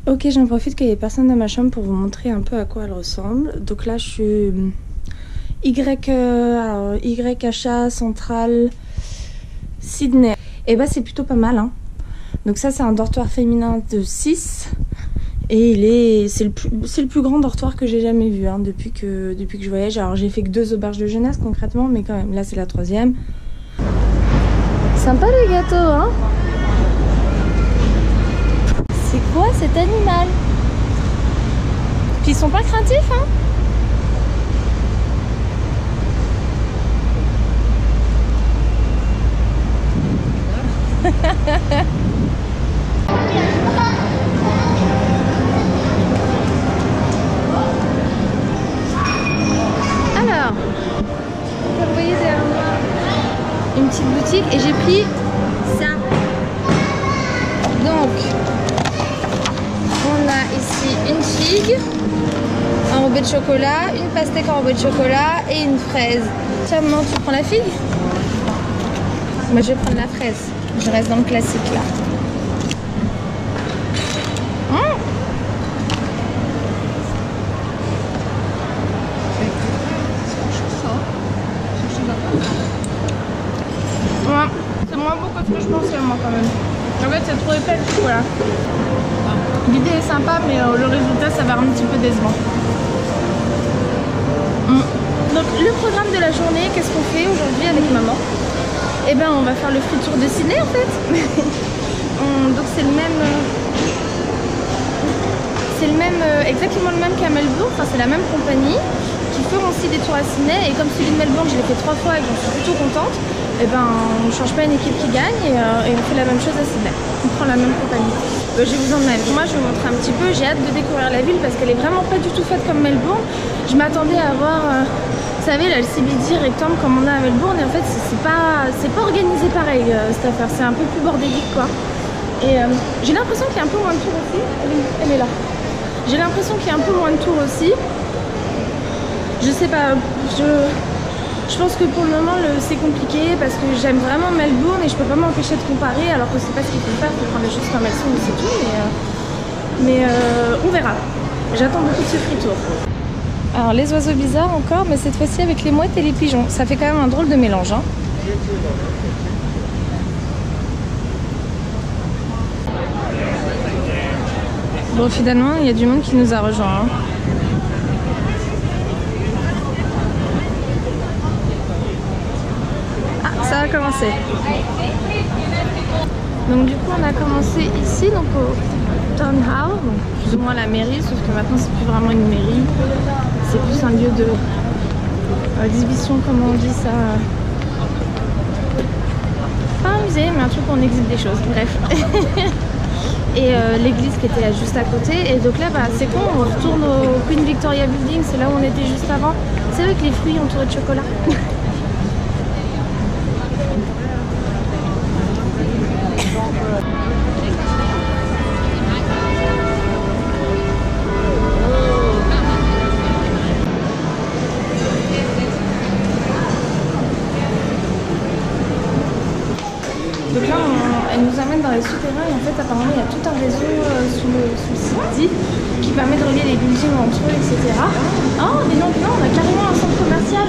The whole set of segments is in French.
Ok, j'en profite qu'il n'y ait personne dans ma chambre pour vous montrer un peu à quoi elle ressemble. Donc là, je suis YHA Central Sydney. Et bah c'est plutôt pas mal, hein. Donc ça, c'est un dortoir féminin de 6. Et c'est le plus grand dortoir que j'ai jamais vu, hein, depuis que je voyage. Alors j'ai fait que 2 auberges de jeunesse concrètement, mais quand même, là c'est la 3e. Sympa les gâteaux, hein. C'est quoi cet animal? Puis ils sont pas craintifs, hein. Alors, vous voyez derrière moi une petite boutique et j'ai pris ça. Donc, on a ici une figue enrobée de chocolat, une pastèque enrobée de chocolat et une fraise. Tiens, maman, tu prends la figue? Moi, je vais prendre la fraise. Je reste dans le classique là. Ouais, c'est moins beau que ce que je pensais moi quand même. En fait c'est trop épais du chocolat. L'idée est sympa mais le résultat ça va un petit peu décevant. Donc le programme de la journée, qu'est-ce qu'on fait aujourd'hui avec maman? Eh ben on va faire le free tour de Sydney en fait. Donc c'est le même... exactement le même qu'à Melbourne, enfin c'est la même compagnie qui feront aussi des tours à Sydney et comme celui de Melbourne je l'ai fait 3 fois et j'en suis plutôt contente, et ben on change pas une équipe qui gagne et on fait la même chose à Sydney. On prend la même compagnie. Je vais vous emmener avec moi, je vais vous montrer un petit peu, j'ai hâte de découvrir la ville parce qu'elle est vraiment pas du tout faite comme Melbourne. Je m'attendais à avoir, vous savez là le CBD rectangle comme on a à Melbourne et en fait c'est pas organisé pareil cette affaire, c'est un peu plus bordélique quoi. Et j'ai l'impression qu'il y a un peu moins de tours aussi, elle est là. J'ai l'impression qu'il y a un peu moins de tours aussi. Je sais pas, je pense que pour le moment c'est compliqué parce que j'aime vraiment Melbourne et je peux pas m'empêcher de comparer alors que c'est pas ce qu'il faut faire, il faut prendre les choses comme elles sont et c'est tout, mais on verra. J'attends beaucoup de ce free tour. Alors les oiseaux bizarres encore, mais cette fois-ci avec les mouettes et les pigeons. Ça fait quand même un drôle de mélange, hein. Bon finalement il y a du monde qui nous a rejoint, hein. Ça a commencé. Donc du coup on a commencé ici donc au Town Hall, donc plus ou moins la mairie, sauf que maintenant c'est plus vraiment une mairie, c'est plus un lieu de d'exhibition, comment on dit ça, pas un musée mais un truc où on exhibe des choses, bref. Et l'église qui était là juste à côté, et donc là bah c'est con, on retourne au Queen Victoria Building, c'est là où on était juste avant. C'est vrai que les fruits entourés de chocolat. Donc là, elle nous amène dans les souterrains et en fait apparemment il y a tout un réseau sous le city qui permet de relier les buildings entre eux, etc. Oh mais non, on a carrément un centre commercial.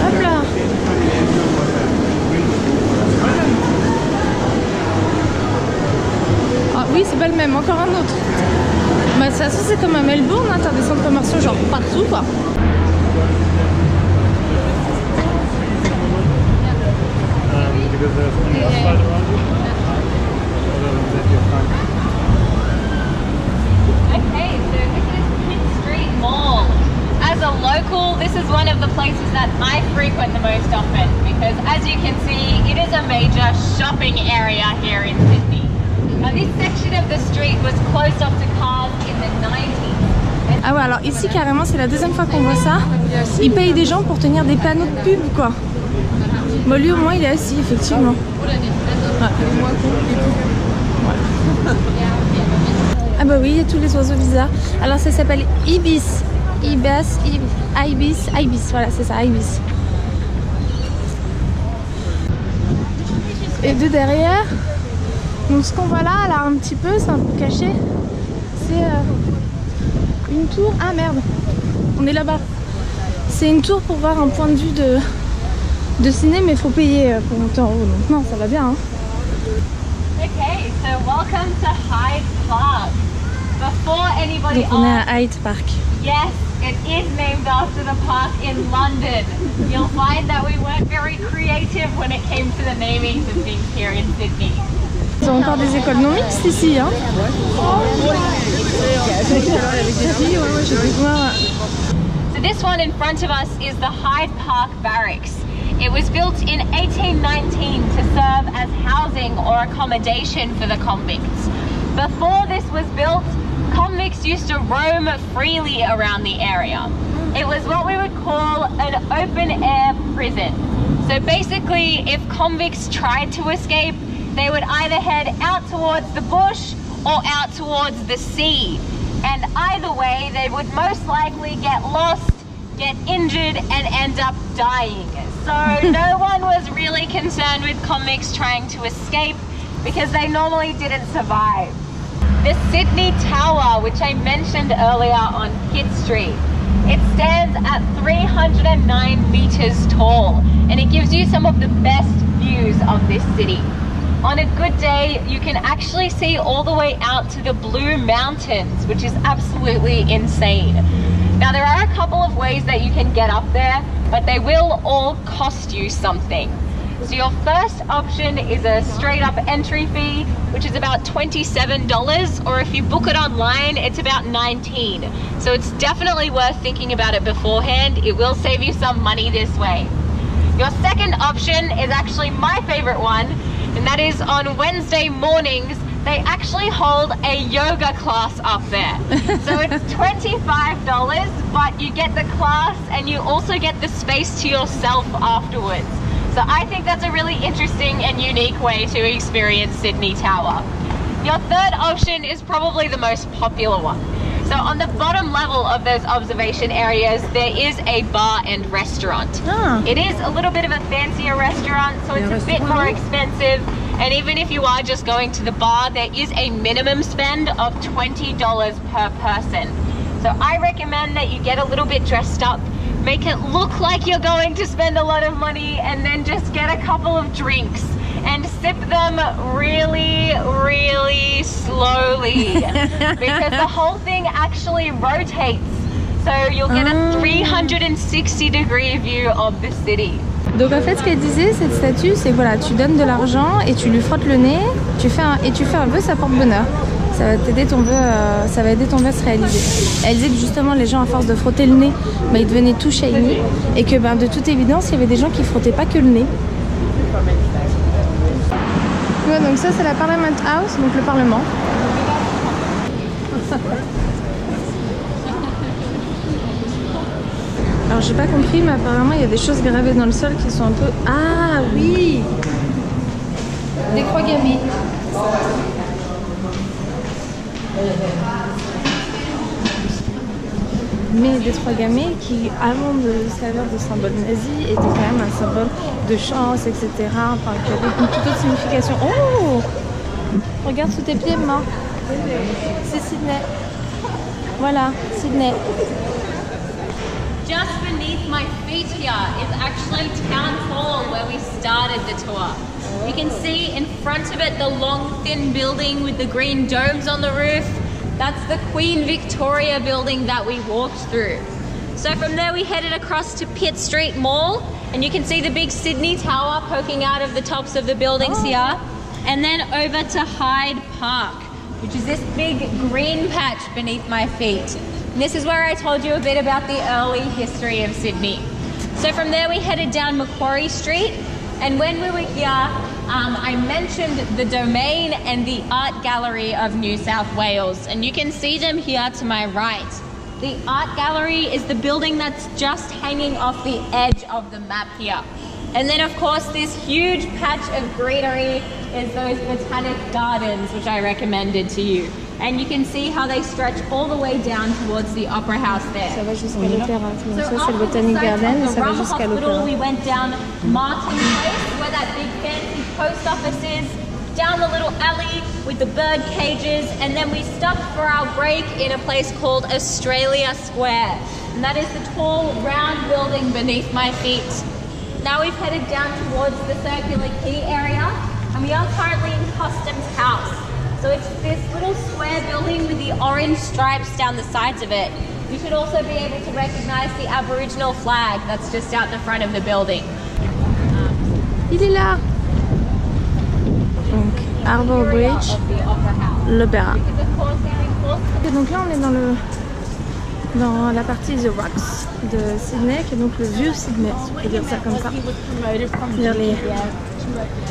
Hop là. Ah oui, c'est pas le même, encore un autre. Bah de toute façon c'est comme à Melbourne, hein, t'as des centres commerciaux genre partout quoi. Because there's only asphalt around you. Okay, so this is Pitt Street Mall. As a local, this is one of the places that I frequent the most often because as you can see, it is a major shopping area here in Sydney. Now this section of the street was closed off to cars in the 90s. Ah ouais, alors ici carrément c'est la deuxième fois qu'on voit ça. Ils payent des gens pour tenir des panneaux de pub quoi. Bon lui au moins il est assis effectivement. Ouais. Ah bah oui, il y a tous les oiseaux bizarres. Alors ça s'appelle Ibis. Ibis, voilà c'est ça, Ibis. Et de derrière, Donc ce qu'on voit là un petit peu, c'est un peu caché. C'est une tour. Ah merde, on est là-bas. C'est une tour pour voir un point de vue de Sydney, mais il faut payer pour monter en haut. Donc non, ça va bien. Hein. Okay, so welcome to Hyde Park. Before anybody Donc on est asks, à Hyde Park. yes, it is named after the park in London. You'll find that we weren't very creative when it came to the namings of things here in Sydney. Ils ont encore des écoles non mixtes ici. Hein. So this one in front of us is the Hyde Park Barracks. It was built in 1819 to serve as housing or accommodation for the convicts. Before this was built, convicts used to roam freely around the area. It was what we would call an open-air prison. So basically, if convicts tried to escape, they would either head out towards the bush or out towards the sea. And either way, they would most likely get lost, get injured, and end up dying. So no one was really concerned with convicts trying to escape because they normally didn't survive. The Sydney Tower, which I mentioned earlier on Pitt Street, it stands at 309 meters tall, and it gives you some of the best views of this city. On a good day, you can actually see all the way out to the Blue Mountains, which is absolutely insane. Now, there are a couple of ways that you can get up there, but they will all cost you something. So your first option is a straight up entry fee, which is about $27, or if you book it online, it's about $19. So it's definitely worth thinking about it beforehand. It will save you some money this way. Your second option is actually my favorite one, and that is on Wednesday mornings, they actually hold a yoga class up there. So it's $25, but you get the class and you also get the space to yourself afterwards. So I think that's a really interesting and unique way to experience Sydney Tower. Your third option is probably the most popular one. So on the bottom level of those observation areas, there is a bar and restaurant. Ah. It is a little bit of a fancier restaurant, so it's a bit more expensive. And even if you are just going to the bar, there is a minimum spend of $20 per person. So I recommend that you get a little bit dressed up, make it look like you're going to spend a lot of money, and then just get a couple of drinks and sip them really, really slowly because the whole thing actually rotates. So you'll get a 360-degree view of the city. Donc en fait ce qu'elle disait cette statue c'est que voilà, tu donnes de l'argent et tu lui frottes le nez, tu fais un vœu, ça porte bonheur. Ça va t'aider ton vœu, ça va aider ton vœu à se réaliser. Elle disait que justement les gens à force de frotter le nez, bah, ils devenaient tout shiny et que de toute évidence il y avait des gens qui frottaient pas que le nez. Ouais, donc ça c'est la Parliament House, donc le Parlement. Alors j'ai pas compris, mais apparemment il y a des choses gravées dans le sol qui sont un peu... Ah oui, des croix gammées. Mais des croix gammées qui, avant de servir de symbole nazi, étaient quand même un symbole de chance, etc. Enfin, qui avait une toute autre signification. Oh, regarde sous tes pieds, maman. C'est Sydney. Voilà, Sydney. Just beneath my feet here is actually Town Hall, where we started the tour. You can see in front of it the long thin building with the green domes on the roof. That's the Queen Victoria building that we walked through. So from there we headed across to Pitt Street Mall, and you can see the big Sydney Tower poking out of the tops of the buildings here. And then over to Hyde Park, which is this big green patch beneath my feet. And this is where I told you a bit about the early history of Sydney. So from there we headed down Macquarie Street, and when we were here, I mentioned the Domain and the Art Gallery of New South Wales, and you can see them here to my right. The Art Gallery is the building that's just hanging off the edge of the map here. And then of course this huge patch of greenery is those botanic gardens, which I recommended to you. And you can see how they stretch all the way down towards the Opera House there. Ça va jusqu'à l'opéra. Ça c'est le Botanic Garden et ça va jusqu'à l'opéra. We went down Martin Place, where that big fancy post office is, down the little alley with the bird cages, and then we stopped for our break in a place called Australia Square. And that is the tall, round building beneath my feet. Now we've headed down towards the Circular Quay area, and we are currently in Customs House. So it's this little square building with the orange stripes down the sides of it. You should also be able to recognize the Aboriginal flag that's just out the front of the building. Il est là. Donc, Harbour Bridge, l'Opéra. Et donc là, on est dans la partie The Rocks de Sydney, qui est donc le vieux Sydney, si on peut dire ça comme ça. C'est-à-dire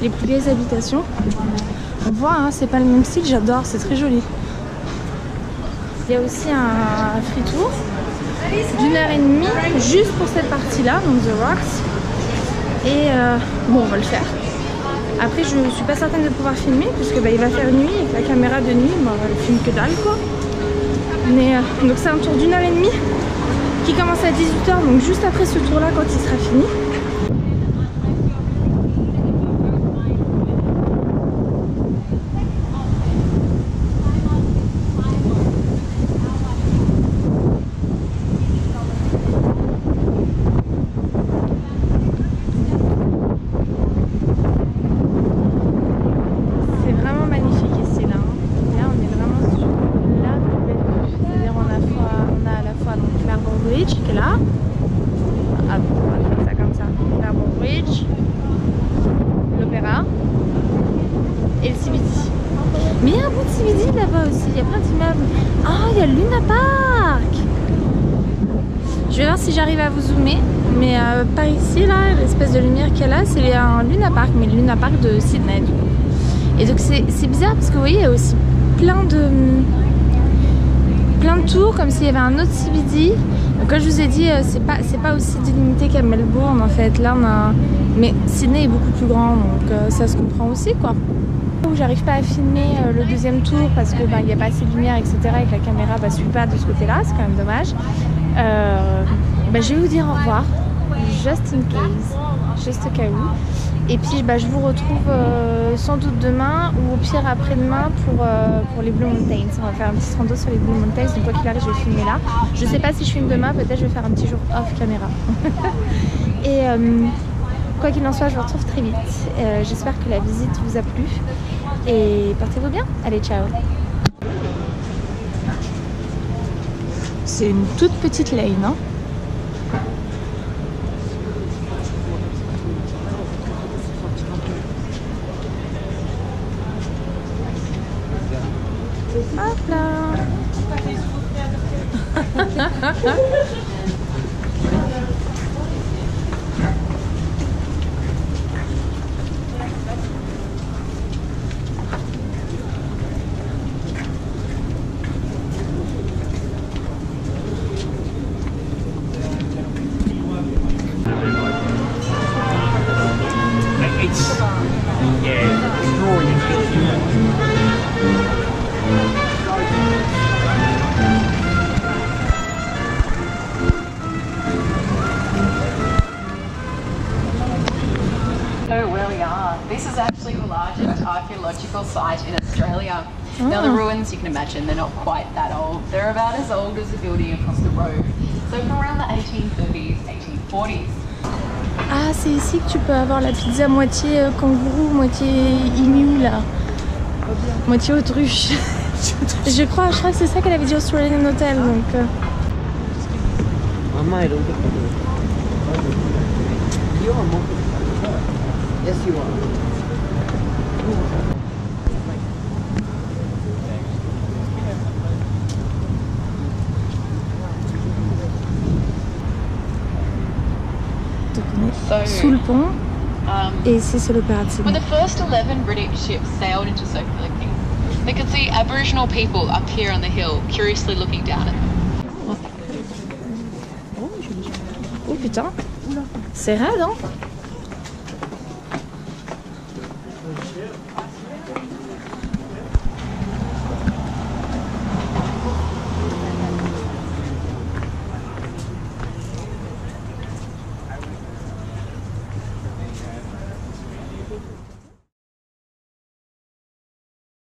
les plus vieilles habitations. On voit, hein, c'est pas le même style, j'adore, c'est très joli. Il y a aussi un free tour d'1h30 juste pour cette partie-là, donc The Rocks. Et bon, on va le faire. Après, je suis pas certaine de pouvoir filmer, puisque il va faire nuit, avec la caméra de nuit, on va le filmer que dalle, quoi. Mais donc c'est un tour d'1h30 qui commence à 18h, donc juste après ce tour-là, quand il sera fini. Qui est là. Ah, on va faire ça comme ça. Harbour Bridge, l'Opéra et le CBD. Mais il y a un bout de CBD là-bas aussi, il y a plein d'immeubles. Ah, il y a le Luna Park. Je vais voir si j'arrive à vous zoomer. Mais par ici, là, l'espèce de lumière qu'il y a là, c'est un Luna Park, mais le Luna Park de Sydney du coup. Et donc c'est bizarre parce que vous voyez, il y a aussi plein de tours, comme s'il y avait un autre CBD. Donc, comme je vous ai dit, c'est pas aussi délimité qu'à Melbourne en fait. Là, mais Sydney est beaucoup plus grand, donc ça se comprend aussi, quoi. J'arrive pas à filmer le deuxième tour parce que il n'y a pas assez de lumière, etc. Et que la caméra suit pas de ce côté-là, c'est quand même dommage. Je vais vous dire au revoir, just in case, juste au cas où. Et puis je vous retrouve sans doute demain ou au pire après-demain pour les Blue Mountains. On va faire un petit rando sur les Blue Mountains, donc quoi qu'il arrive je vais filmer là. Je sais pas si je filme demain, peut-être je vais faire un petit jour off caméra. Et quoi qu'il en soit, je vous retrouve très vite. J'espère que la visite vous a plu et portez-vous bien. Allez, ciao. C'est une toute petite lane, hein. Hop là. This is actually the largest archaeological site in Australia. Oh. Now the ruins, you can imagine, they're not quite that old. They're about as old as the building across the road. So from around the 1830s, 1840s. Ah, c'est ici que tu peux avoir la pizza moitié kangourou, moitié emu là. Moitié autruche. je crois que c'est ça qu'elle avait dit Australian Hotel, donc... Yes, you are. Sous le pont, et ici c'est l'Opéra de Sydney. When the first 11 British ships sailed into Circular Quay, they could see Aboriginal people up here on the hill, curiously looking down at them. Oh putain, c'est raide, hein.